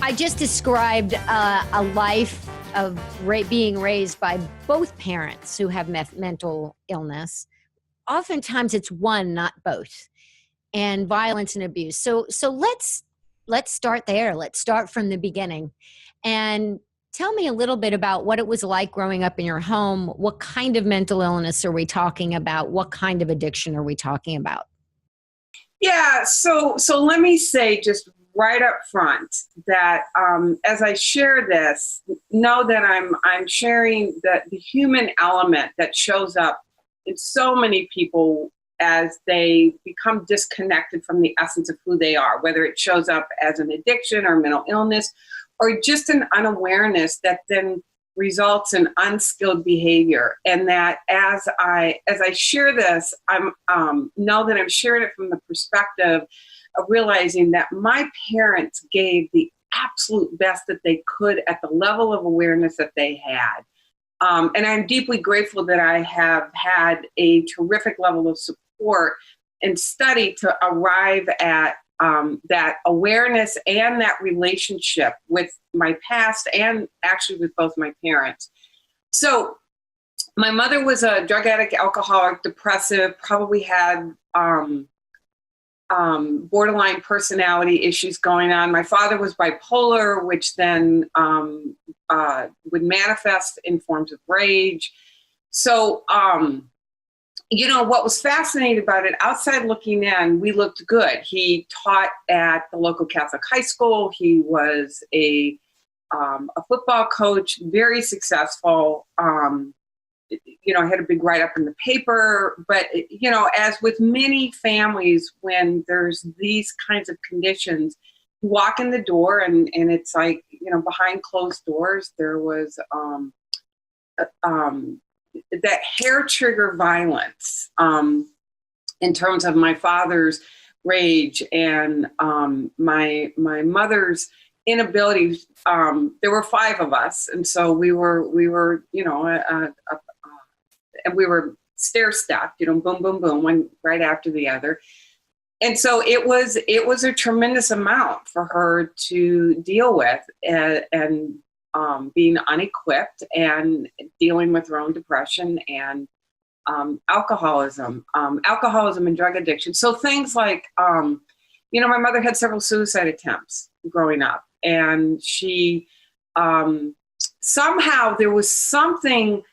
I just described a life of being raised by both parents who have mental illness. Oftentimes, it's one, not both, and violence and abuse. So let's start there. Let's start from the beginning, and tell me a little bit about what it was like growing up in your home. What kind of mental illness are we talking about? What kind of addiction are we talking about? Yeah, so let me say just right up front that as I share this, know that I'm sharing the human element that shows up in so many people as they become disconnected from the essence of who they are, whether it shows up as an addiction or mental illness or just an unawareness that then results in unskilled behavior. And that as I share this, I'm know that I'm sharing it from the perspective of realizing that my parents gave the absolute best that they could at the level of awareness that they had. And I'm deeply grateful that I have had a terrific level of support and study to arrive at that awareness and that relationship with my past and actually with both my parents. So my mother was a drug addict, alcoholic, depressive, probably had borderline personality issues going on. My father was bipolar, which then would manifest in forms of rage. So, what was fascinating about it, outside looking in, we looked good. He taught at the local Catholic high school. He was a football coach, very successful. Had a big write-up in the paper. But, as with many families, when there's these kinds of conditions, you walk in the door and it's like, behind closed doors, there was that hair trigger violence in terms of my father's rage and my mother's inability. There were five of us, and so we were and we were stair stepped, boom, boom, boom, one right after the other. And so it was a tremendous amount for her to deal with, and being unequipped and dealing with her own depression and alcoholism and drug addiction. So things like, my mother had several suicide attempts growing up, and she somehow there was something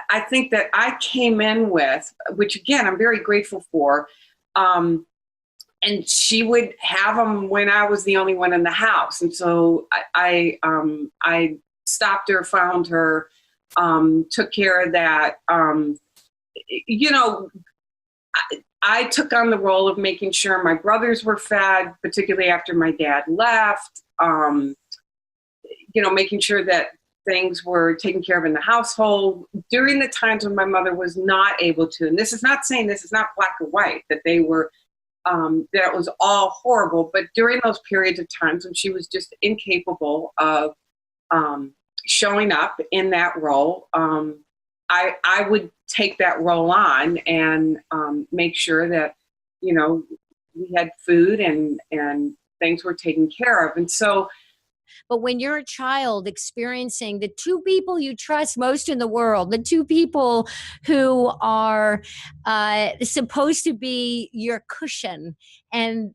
I think that I came in with, which again, I'm very grateful for. And she would have them when I was the only one in the house. And so I stopped her, found her, took care of that. I took on the role of making sure my brothers were fed, particularly after my dad left, making sure that things were taken care of in the household during the times when my mother was not able to. And this is not saying this is not black or white, that they were, that it was all horrible. But during those periods of times when she was just incapable of showing up in that role, I would take that role on and make sure that, we had food and things were taken care of. And so, but when you're a child experiencing the two people you trust most in the world, the two people who are supposed to be your cushion, and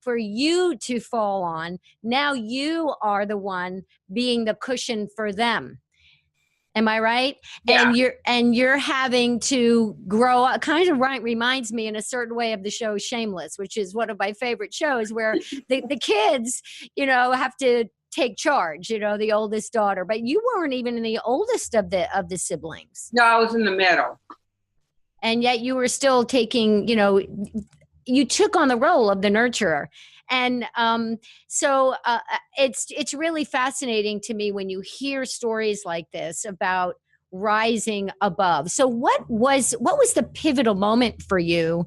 for you to fall on, now you are the one being the cushion for them. Am I right? Yeah. And you're having to grow up. Kind of reminds me in a certain way of the show Shameless, which is one of my favorite shows, where the kids, have to take charge, the oldest daughter. But you weren't even the oldest of the siblings. No, I was in the middle. And yet you were still taking, you took on the role of the nurturer. And so it's really fascinating to me when you hear stories like this about rising above. So what was the pivotal moment for you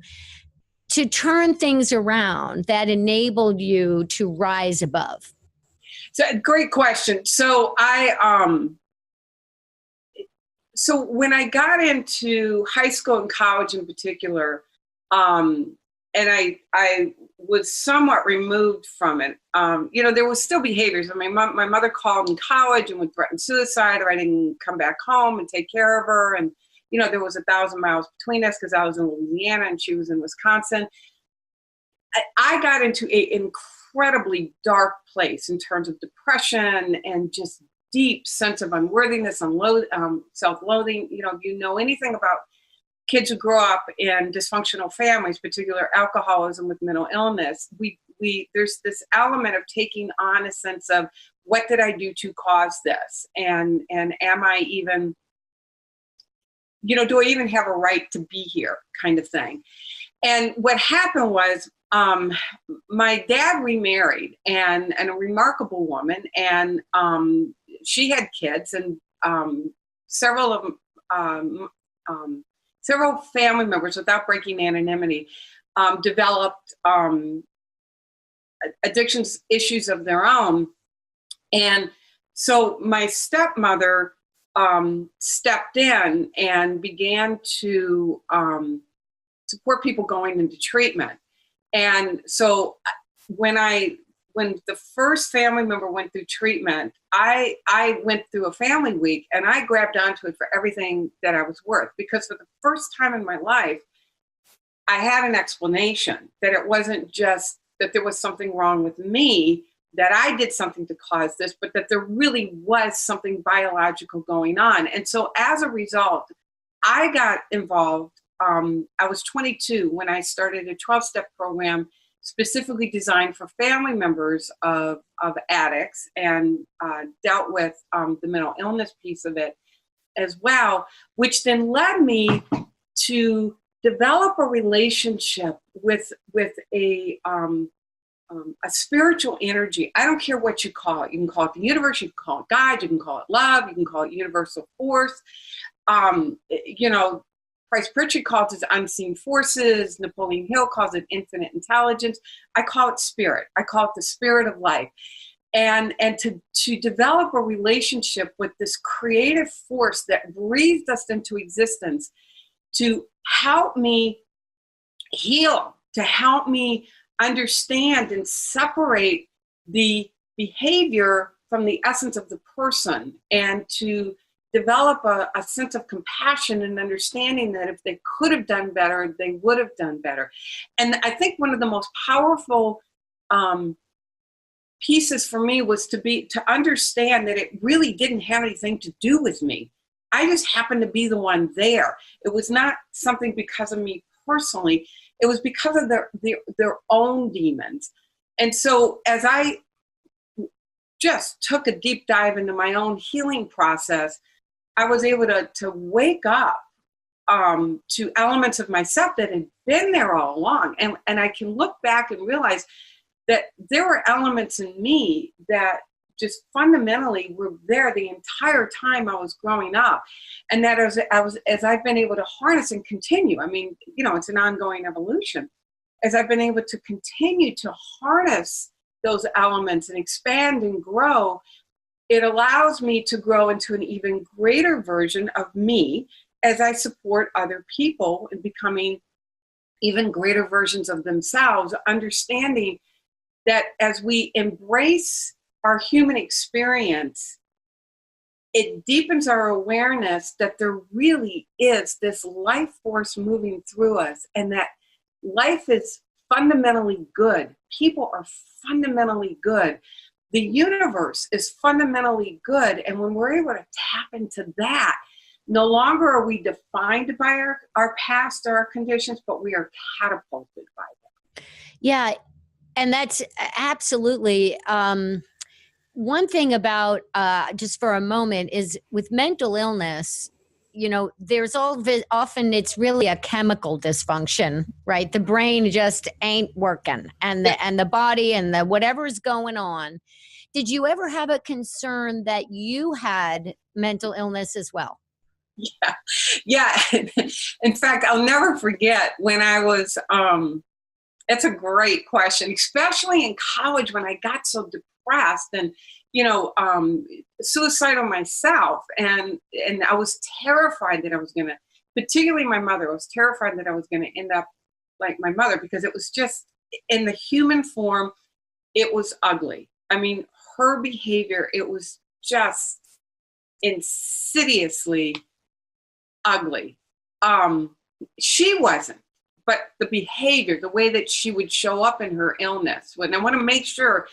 to turn things around that enabled you to rise above? So great question. So so when I got into high school and college in particular, I was somewhat removed from it. There was still behaviors. I mean, my mother called in college and would threaten suicide, or I didn't come back home and take care of her. And, there was 1,000 miles between us because I was in Louisiana and she was in Wisconsin. I got into an incredibly dark place in terms of depression and just deep sense of unworthiness and self-loathing. If you know anything about kids who grow up in dysfunctional families, particularly alcoholism with mental illness, there's this element of taking on a sense of, what did I do to cause this? And am I even, do I even have a right to be here, kind of thing. And what happened was, my dad remarried, and a remarkable woman, and she had kids, and several of them, several family members, without breaking anonymity, developed addictions issues of their own. And so my stepmother stepped in and began to support people going into treatment. And so when the first family member went through treatment, I went through a family week, and I grabbed onto it for everything that I was worth, because for the first time in my life, I had an explanation that it wasn't just that there was something wrong with me, that I did something to cause this, but that there really was something biological going on. And so as a result, I got involved. I was 22 when I started a 12-step program specifically designed for family members of addicts, and dealt with the mental illness piece of it as well, which then led me to develop a relationship with a spiritual energy. I don't care what you call it. You can call it the universe, you can call it God, you can call it love, you can call it universal force. Price Pritchard calls it unseen forces. Napoleon Hill calls it infinite intelligence. I call it spirit. I call it the spirit of life. And to develop a relationship with this creative force that breathed us into existence, to help me heal, to help me understand and separate the behavior from the essence of the person, and to develop a sense of compassion and understanding that if they could have done better, they would have done better. And I think one of the most powerful pieces for me was to understand that it really didn't have anything to do with me. I just happened to be the one there. It was not something because of me personally. It was because of their own demons. And so as I just took a deep dive into my own healing process, I was able to wake up to elements of myself that had been there all along. And I can look back and realize that there were elements in me that just fundamentally were there the entire time I was growing up. And that as I've been able to harness and continue, I mean, it's an ongoing evolution. As I've been able to continue to harness those elements and expand and grow, it allows me to grow into an even greater version of me as I support other people in becoming even greater versions of themselves, understanding that as we embrace our human experience, it deepens our awareness that there really is this life force moving through us, and that life is fundamentally good. People are fundamentally good. The universe is fundamentally good. And when we're able to tap into that, no longer are we defined by our past or our conditions, but we are catapulted by them. Yeah. And that's absolutely one thing about, just for a moment, is with mental illness, there's often it's really a chemical dysfunction, right? The brain just ain't working, and the body and the whatever's going on. Did you ever have a concern that you had mental illness as well? Yeah. In fact, I'll never forget when I was, it's a great question, especially in college when I got so depressed and, suicidal myself. And I was terrified that I was going to, particularly my mother, I was terrified that I was going to end up like my mother, because it was just in the human form, it was ugly. I mean, her behavior, it was just insidiously ugly. She wasn't, but the behavior, the way that she would show up in her illness. And I want to make sure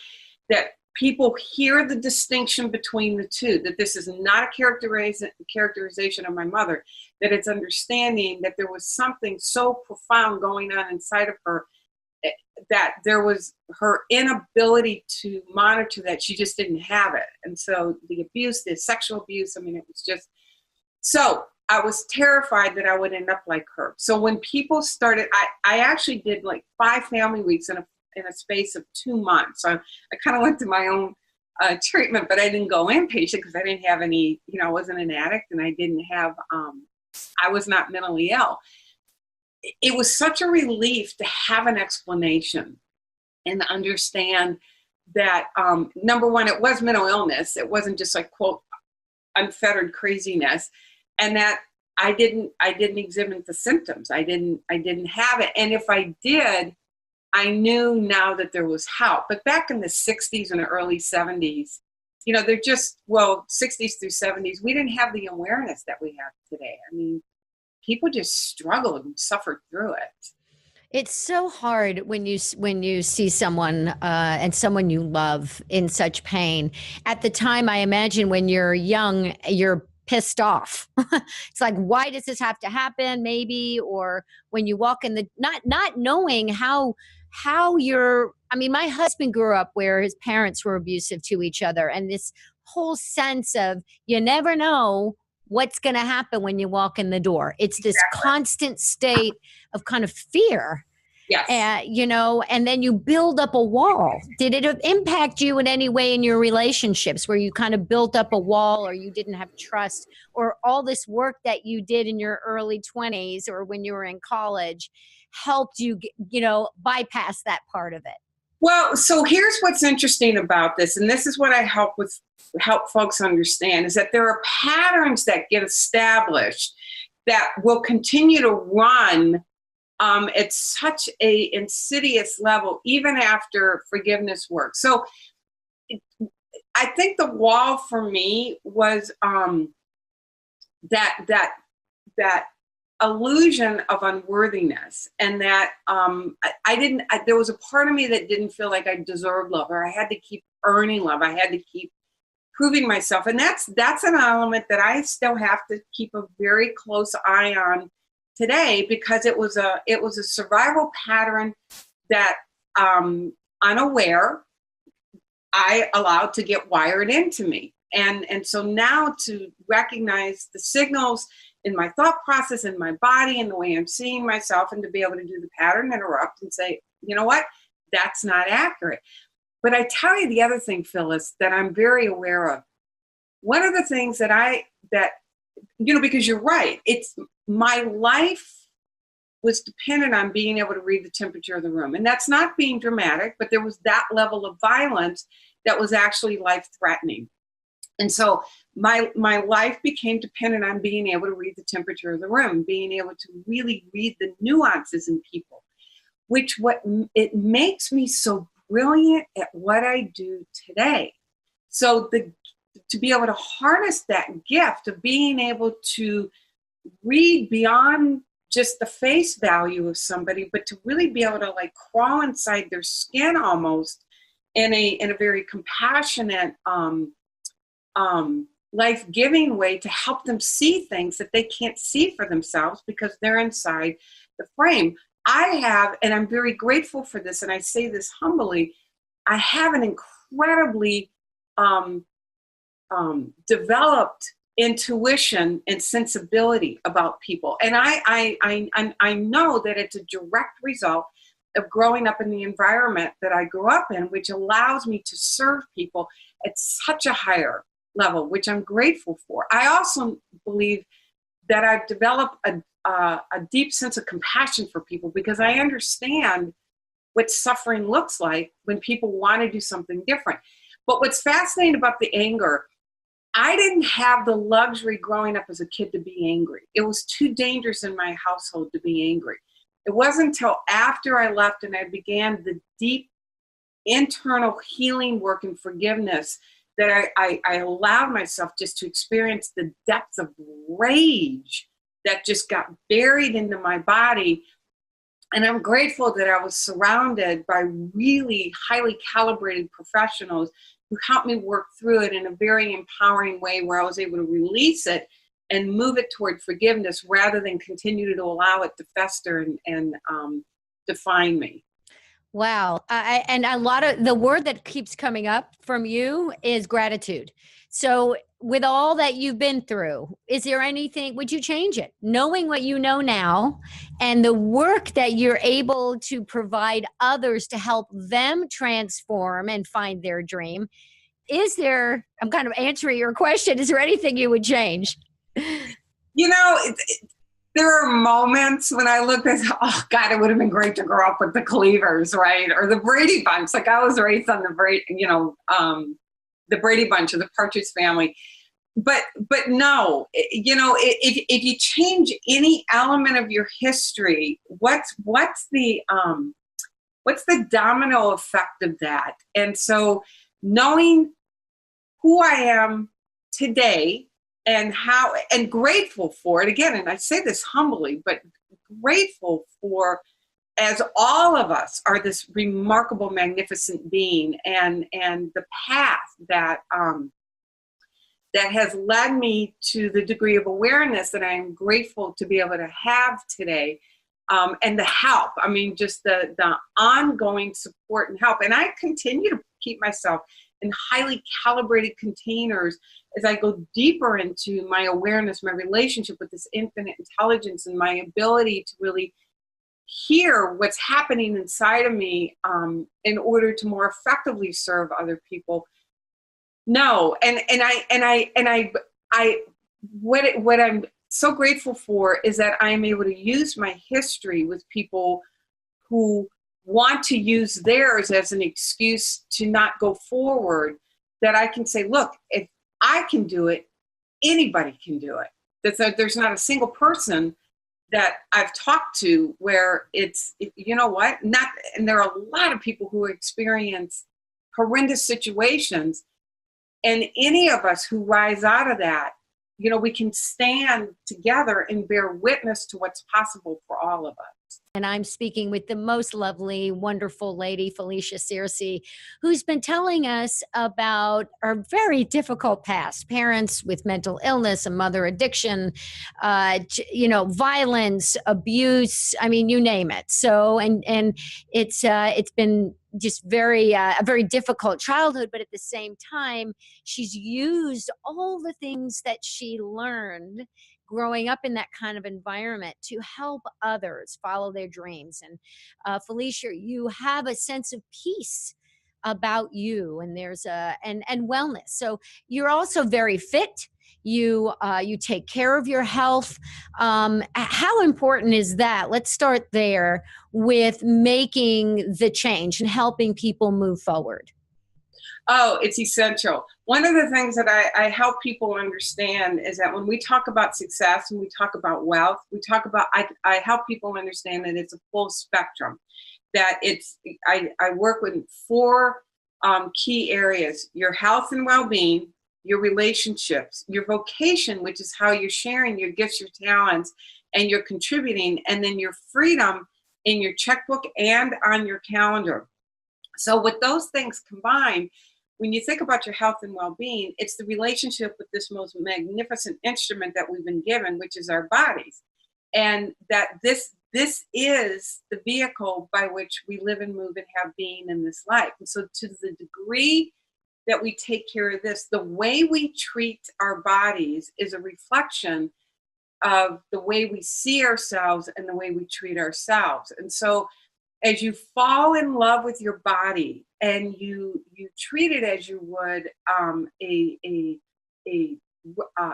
that people hear the distinction between the two, that this is not a characterization of my mother, that it's understanding that there was something so profound going on inside of her, that there was her inability to monitor that. She just didn't have it. And so the abuse, the sexual abuse, I mean, it was just, so I was terrified that I would end up like her. So when people started, I actually did like 5 family weeks in a space of 2 months. So I kind of went to my own treatment, but I didn't go inpatient because I didn't have any, I wasn't an addict, and I didn't have, I was not mentally ill. It was such a relief to have an explanation and understand that, number one, it was mental illness. It wasn't just like, quote, unfettered craziness. And that I didn't exhibit the symptoms. I didn't have it. And if I did, I knew now that there was help. But back in the 60s and the early 70s, they're just, 60s through 70s, we didn't have the awareness that we have today. I mean, people just struggled and suffered through it. It's so hard when you see someone and someone you love in such pain. At the time, I imagine when you're young, you're pissed off. It's like, why does this have to happen? Maybe, or when you walk in the not knowing how you're. I mean, my husband grew up where his parents were abusive to each other, and this whole sense of you never know what's going to happen when you walk in the door. It's this constant state of kind of fear. Yes. And then you build up a wall. Did it impact you in any way in your relationships where you kind of built up a wall, or you didn't have trust, or all this work that you did in your early 20s or when you were in college helped you, bypass that part of it? Well, so here's what's interesting about this, and this is what I help folks understand, is that there are patterns that get established that will continue to run at such a insidious level, even after forgiveness work. So I think the wall for me was that illusion of unworthiness, and that there was a part of me that didn't feel like I deserved love, or I had to keep earning love. I had to keep proving myself. And that's an element that I still have to keep a very close eye on today, because it was a survival pattern that, unaware, I allowed to get wired into me. And so now to recognize the signals in my thought process, in my body, and the way I'm seeing myself, and to be able to do the pattern interrupt and say, you know what, that's not accurate. But I tell you the other thing, Phyllis, that I'm very aware of. One of the things that because you're right, it's my life was dependent on being able to read the temperature of the room. And that's not being dramatic, but there was that level of violence that was actually life-threatening. And so my life became dependent on being able to read the temperature of the room, being able to really read the nuances in people, it makes me so brilliant at what I do today. So to be able to harness that gift of being able to read beyond just the face value of somebody, but to really be able to like crawl inside their skin almost in a very compassionate, life-giving way, to help them see things that they can't see for themselves because they're inside the frame. I have, and I'm very grateful for this, and I say this humbly, I have an incredibly developed intuition and sensibility about people. And I know that it's a direct result of growing up in the environment that I grew up in, which allows me to serve people at such a higher level, which I'm grateful for. I also believe that I've developed a deep sense of compassion for people, because I understand what suffering looks like when people want to do something different. But what's fascinating about the anger, I didn't have the luxury growing up as a kid to be angry. It was too dangerous in my household to be angry. It wasn't until after I left and I began the deep internal healing work and forgiveness that I allowed myself just to experience the depths of rage that just got buried into my body. And I'm grateful that I was surrounded by really highly calibrated professionals who helped me work through it in a very empowering way where I was able to release it and move it toward forgiveness rather than continue to allow it to fester and define me. Wow. And a lot of the word that keeps coming up from you is gratitude. So, with all that you've been through, is there anything, would you change it? Knowing what you know now and the work that you're able to provide others to help them transform and find their dream, is there, I'm kind of answering your question, is there anything you would change? You know, there are moments when I look at, oh God, it would have been great to grow up with the Cleavers, right? Or the Brady Bunch. Like I was raised on the Brady Bunch or the Partridge Family. But no, if you change any element of your history, what's the domino effect of that? And so knowing who I am today and grateful for it again, and I say this humbly, but grateful for, as all of us are this remarkable, magnificent being, and the path that has led me to the degree of awareness that I am grateful to be able to have today, and the help. I mean, just the ongoing support and help. And I continue to keep myself in highly calibrated containers as I go deeper into my awareness, my relationship with this infinite intelligence, and my ability to really hear what's happening inside of me in order to more effectively serve other people. No, what I'm so grateful for is that I'm able to use my history with people who want to use theirs as an excuse to not go forward, that I can say, look, if I can do it, anybody can do it. There's not a single person that I've talked to where it's, you know what, and there are a lot of people who experience horrendous situations, and any of us who rise out of that, we can stand together and bear witness to what's possible for all of us. And I'm speaking with the most lovely, wonderful lady, Felicia Searcy, who's been telling us about our very difficult past, parents with mental illness, a mother addiction, violence, abuse. I mean, you name it. So, and it's been just a very difficult childhood, but at the same time, she's used all the things that she learned growing up in that kind of environment to help others follow their dreams. And Felicia, you have a sense of peace about you, and there's and wellness. So you're also very fit. You take care of your health. How important is that? Let's start there with making the change and helping people move forward. Oh, it's essential. One of the things that I help people understand is that when we talk about success and we talk about wealth, I help people understand that it's a full spectrum, that I work with 4 key areas: your health and well-being, your relationships, your vocation, which is how you're sharing your gifts, your talents, and you're contributing, and then your freedom in your checkbook and on your calendar. So with those things combined, when you think about your health and well-being, it's the relationship with this most magnificent instrument that we've been given, which is our bodies. And that this is the vehicle by which we live and move and have being in this life. And so to the degree that we take care of this, the way we treat our bodies is a reflection of the way we see ourselves and the way we treat ourselves. And so as you fall in love with your body and you treat it as you would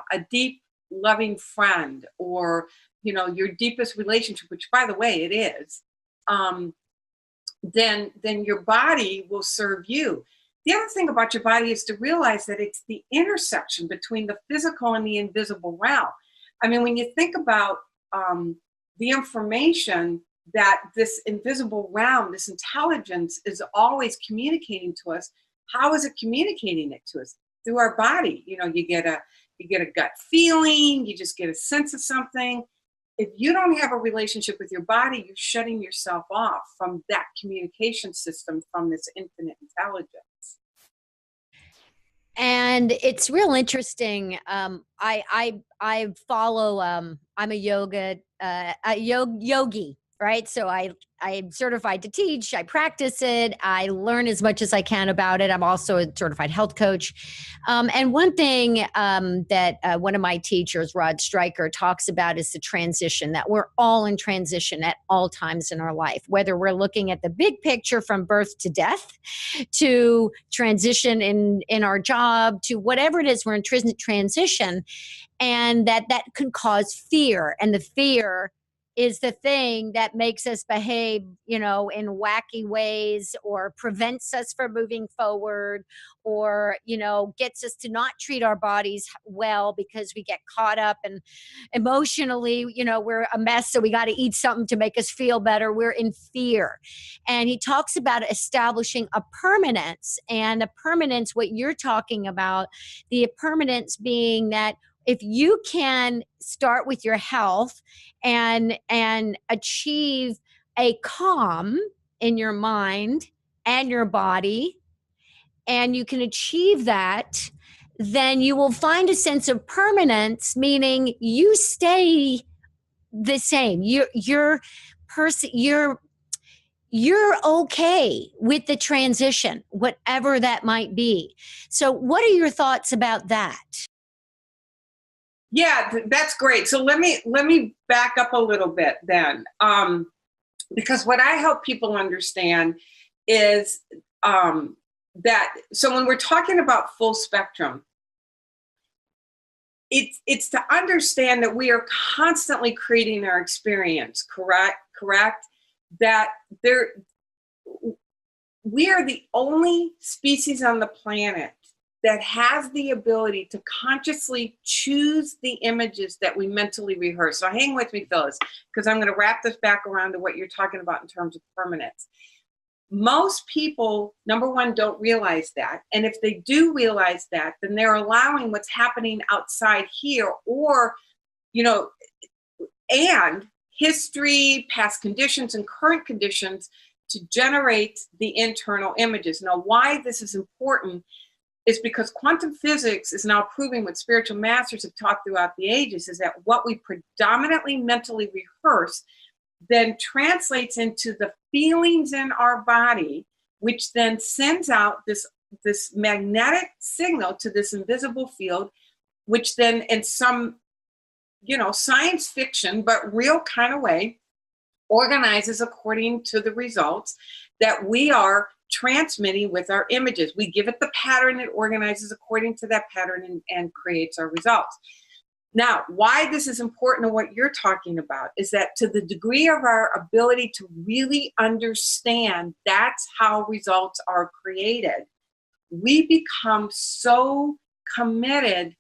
a deep, loving friend, or your deepest relationship, which by the way it is, then your body will serve you. The other thing about your body is to realize that it's the intersection between the physical and the invisible realm. I mean, when you think about the information that this invisible realm, this intelligence is always communicating to us. How is it communicating it to us? Through our body. You know, you get a gut feeling, you just get a sense of something. If you don't have a relationship with your body, you're shutting yourself off from that communication system, from this infinite intelligence. And it's real interesting. I follow. I'm a yogi, right? So I'm certified to teach. I practice it. I learn as much as I can about it. I'm also a certified health coach. And one thing that one of my teachers, Rod Stryker, talks about is the transition, that we're all in transition at all times in our life, whether we're looking at the big picture from birth to death, to transition in our job, to whatever it is, we're in transition, and that can cause fear, and the fear is the thing that makes us behave, you know, in wacky ways, or prevents us from moving forward, or, you know, gets us to not treat our bodies well because we get caught up and emotionally, you know, we're a mess, so we got to eat something to make us feel better. We're in fear. And he talks about establishing a permanence, and a permanence, what you're talking about, the permanence being that if you can start with your health and achieve a calm in your mind and your body, and you can achieve that, then you will find a sense of permanence, meaning you stay the same. You're okay with the transition, whatever that might be. So what are your thoughts about that? Yeah, that's great. So let me back up a little bit then, because what I help people understand is that, so when we're talking about full spectrum, it's to understand that we are constantly creating our experience. Correct. That we are the only species on the planet that has the ability to consciously choose the images that we mentally rehearse. So hang with me, Phyllis, because I'm going to wrap this back around to what you're talking about in terms of permanence. Most people, number one, don't realize that. And if they do realize that, then they're allowing what's happening outside here, or, you know, and history, past conditions, and current conditions to generate the internal images. Now, why this is important is because quantum physics is now proving, what spiritual masters have taught throughout the ages, is that what we predominantly mentally rehearse then translates into the feelings in our body, which then sends out this magnetic signal to this invisible field, which then, in some, you know, science fiction but real kind of way, organizes according to the results that we are transmitting with our images. We give it the pattern, it organizes according to that pattern, and creates our results. Now, why this is important to what you're talking about is that, to the degree of our ability to really understand that's how results are created, we become so committed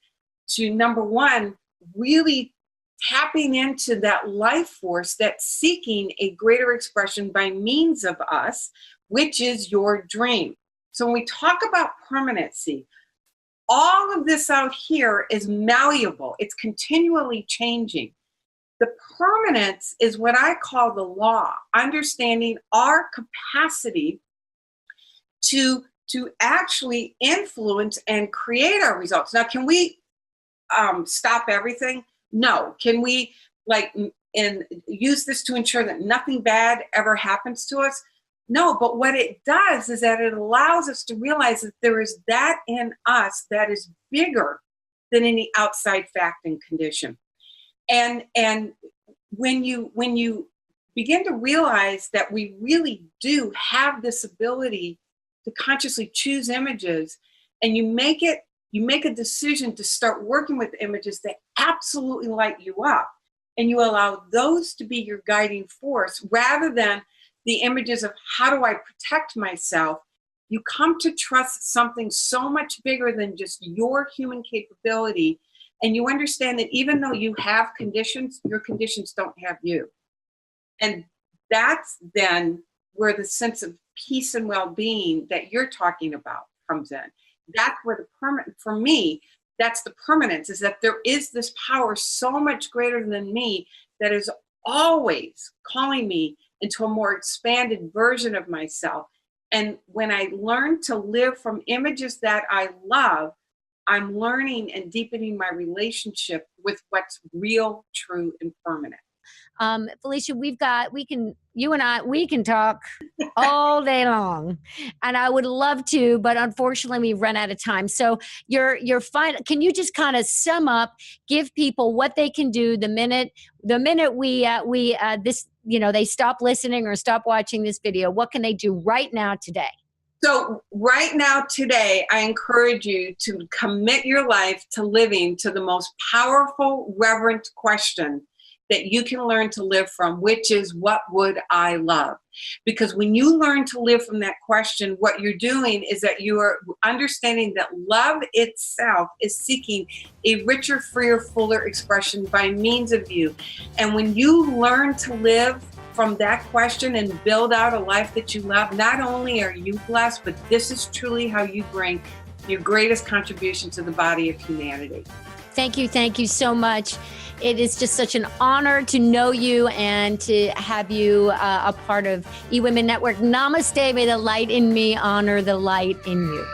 to, number one, really tapping into that life force that's seeking a greater expression by means of us, which is your dream. So when we talk about permanency, all of this out here is malleable. It's continually changing. The permanence is what I call the law, understanding our capacity to actually influence and create our results. Now, can we stop everything? No. Can we and use this to ensure that nothing bad ever happens to us? No, but what it does is that it allows us to realize that there is that in us that is bigger than any outside fact and condition. And when you begin to realize that we really do have this ability to consciously choose images, and you make a decision to start working with images that absolutely light you up, and you allow those to be your guiding force rather than the images of how do I protect myself, you come to trust something so much bigger than just your human capability. And you understand that even though you have conditions, your conditions don't have you. And that's then where the sense of peace and well-being that you're talking about comes in. That's where the permanent, for me, that's the permanence, is that there is this power so much greater than me that is always calling me into a more expanded version of myself. And when I learn to live from images that I love, I'm learning and deepening my relationship with what's real, true, and permanent. Felicia, you and I, we can talk all day long, and I would love to, but unfortunately, we've run out of time. So, your final, can you just kind of sum up, give people what they can do the minute we this they stop listening or stop watching this video? What can they do right now today? So, right now, today, I encourage you to commit your life to living to the most powerful, reverent question that you can learn to live from, which is, what would I love? Because when you learn to live from that question, what you're doing is that you are understanding that love itself is seeking a richer, freer, fuller expression by means of you. And when you learn to live from that question and build out a life that you love, not only are you blessed, but this is truly how you bring your greatest contribution to the body of humanity. Thank you so much. It is just such an honor to know you and to have you a part of eWomen Network. Namaste. May the light in me honor the light in you.